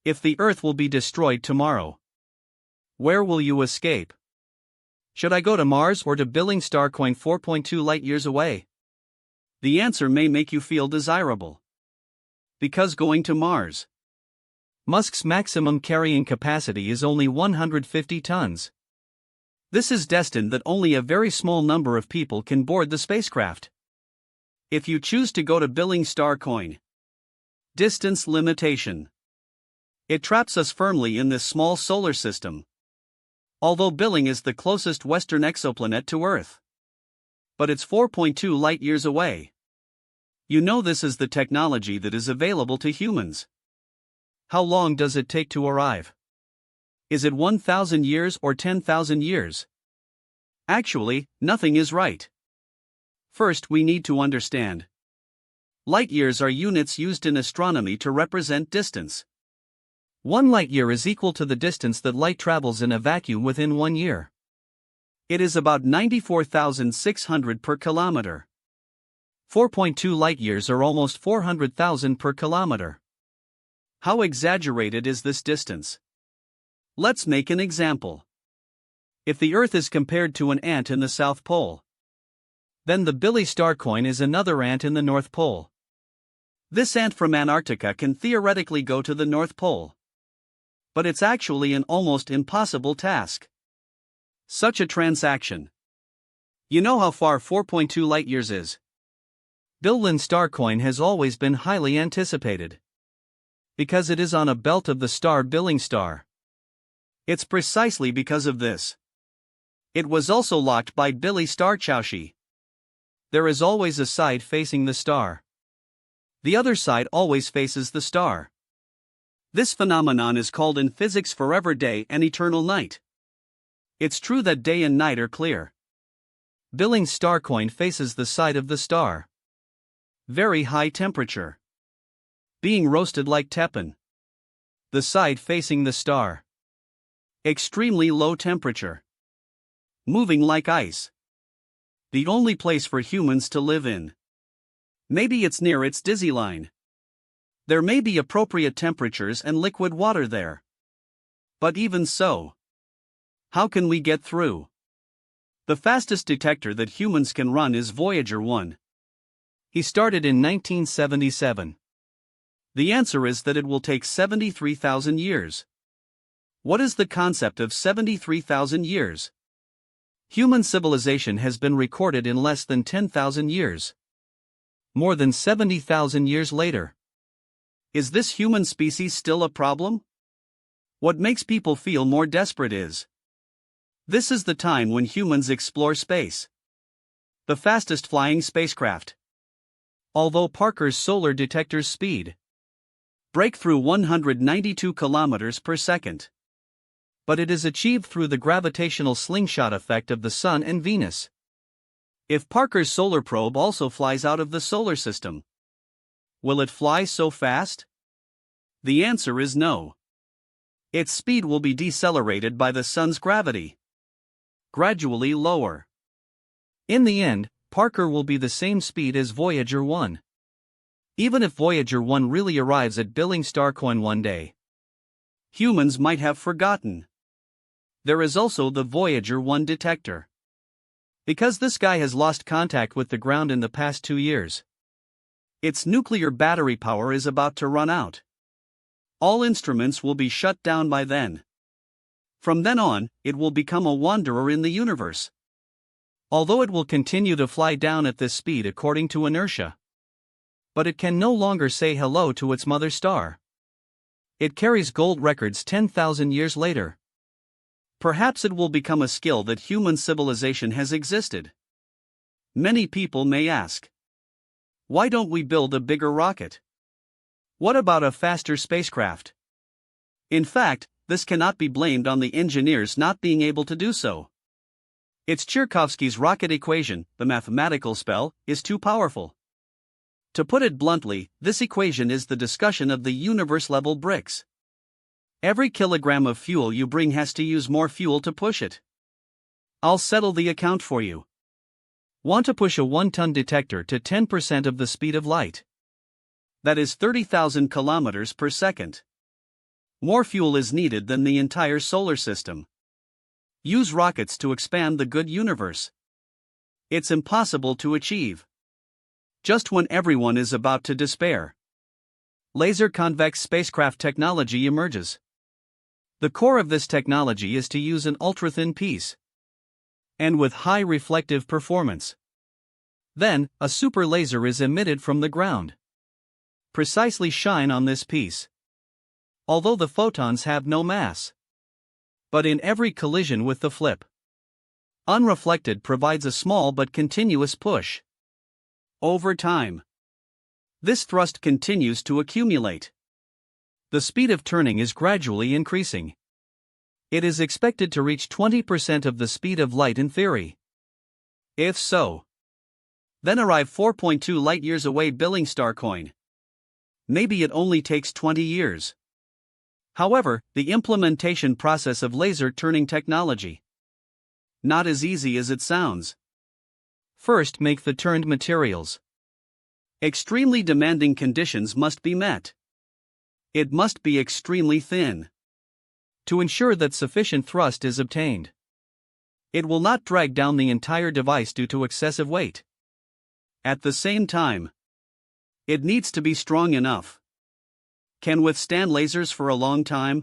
If the Earth will be destroyed tomorrow, where will you escape? Should I go to Mars or to Billing Starcoin 4.2 light-years away? The answer may make you feel desirable. Because going to Mars. Musk's maximum carrying capacity is only 150 tons. This is destined that only a very small number of people can board the spacecraft. If you choose to go to Billing Starcoin. Distance limitation. It traps us firmly in this small solar system. Although Billing is the closest western exoplanet to Earth. But it's 4.2 light-years away. You know this is the technology that is available to humans. How long does it take to arrive? Is it 1,000 years or 10,000 years? Actually, nothing is right. First, we need to understand. Light-years are units used in astronomy to represent distance. 1 light-year is equal to the distance that light travels in a vacuum within 1 year. It is about 94,600 per kilometer. 4.2 light-years are almost 400,000 per kilometer. How exaggerated is this distance? Let's make an example. If the Earth is compared to an ant in the South Pole, then the Billy Starcoin is another ant in the North Pole. This ant from Antarctica can theoretically go to the North Pole. But it's actually an almost impossible task. Such a transaction. You know how far 4.2 light-years is? Billing Starcoin has always been highly anticipated. Because it is on a belt of the star Billing star. It's precisely because of this. It was also locked by Billy Starchowski. There is always a side facing the star. The other side always faces the star. This phenomenon is called in physics forever day and eternal night. It's true that day and night are clear. Billing Starcoin faces the side of the star. Very high temperature. Being roasted like teppan. The side facing the star. Extremely low temperature. Moving like ice. The only place for humans to live in. Maybe it's near its dizzy line. There may be appropriate temperatures and liquid water there. But even so, how can we get through? The fastest detector that humans can run is Voyager 1. He started in 1977. The answer is that it will take 73,000 years. What is the concept of 73,000 years? Human civilization has been recorded in less than 10,000 years. More than 70,000 years later. Is this human species still a problem? What makes people feel more desperate is. This is the time when humans explore space. The fastest flying spacecraft. Although Parker's solar detector's speed. Breakthrough 192 kilometers per second. But it is achieved through the gravitational slingshot effect of the Sun and Venus. If Parker's solar probe also flies out of the solar system, will it fly so fast? The answer is no. Its speed will be decelerated by the Sun's gravity. Gradually lower. In the end, Parker will be the same speed as Voyager 1. Even if Voyager 1 really arrives at Billing Starcoin one day, humans might have forgotten. There is also the Voyager 1 detector. Because this guy has lost contact with the ground in the past 2 years. Its nuclear battery power is about to run out. All instruments will be shut down by then. From then on, it will become a wanderer in the universe. Although it will continue to fly down at this speed according to inertia. But it can no longer say hello to its mother star. It carries gold records 10,000 years later. Perhaps it will become a skill that human civilization has existed. Many people may ask, why don't we build a bigger rocket? What about a faster spacecraft? In fact, this cannot be blamed on the engineers not being able to do so. It's Tsiolkovsky's rocket equation, the mathematical spell, is too powerful. To put it bluntly, this equation is the discussion of the universe-level bricks. Every kilogram of fuel you bring has to use more fuel to push it. I'll settle the account for you. Want to push a 1-ton detector to 10% of the speed of light? That is 30,000 kilometers per second. More fuel is needed than the entire solar system. Use rockets to expand the good universe. It's impossible to achieve. Just when everyone is about to despair, laser convex spacecraft technology emerges. The core of this technology is to use an ultra-thin piece, and with high reflective performance. Then, a super laser is emitted from the ground. Precisely shine on this piece. Although the photons have no mass. But in every collision with the flip, unreflected provides a small but continuous push. Over time, this thrust continues to accumulate. The speed of turning is gradually increasing. It is expected to reach 20% of the speed of light in theory. If so, then arrive 4.2 light-years away Billing Star Coin. Maybe it only takes 20 years. However, the implementation process of laser turning technology, not as easy as it sounds. First, make the turned materials. Extremely demanding conditions must be met. It must be extremely thin, to ensure that sufficient thrust is obtained. It will not drag down the entire device due to excessive weight. At the same time, it needs to be strong enough. Can withstand lasers for a long time.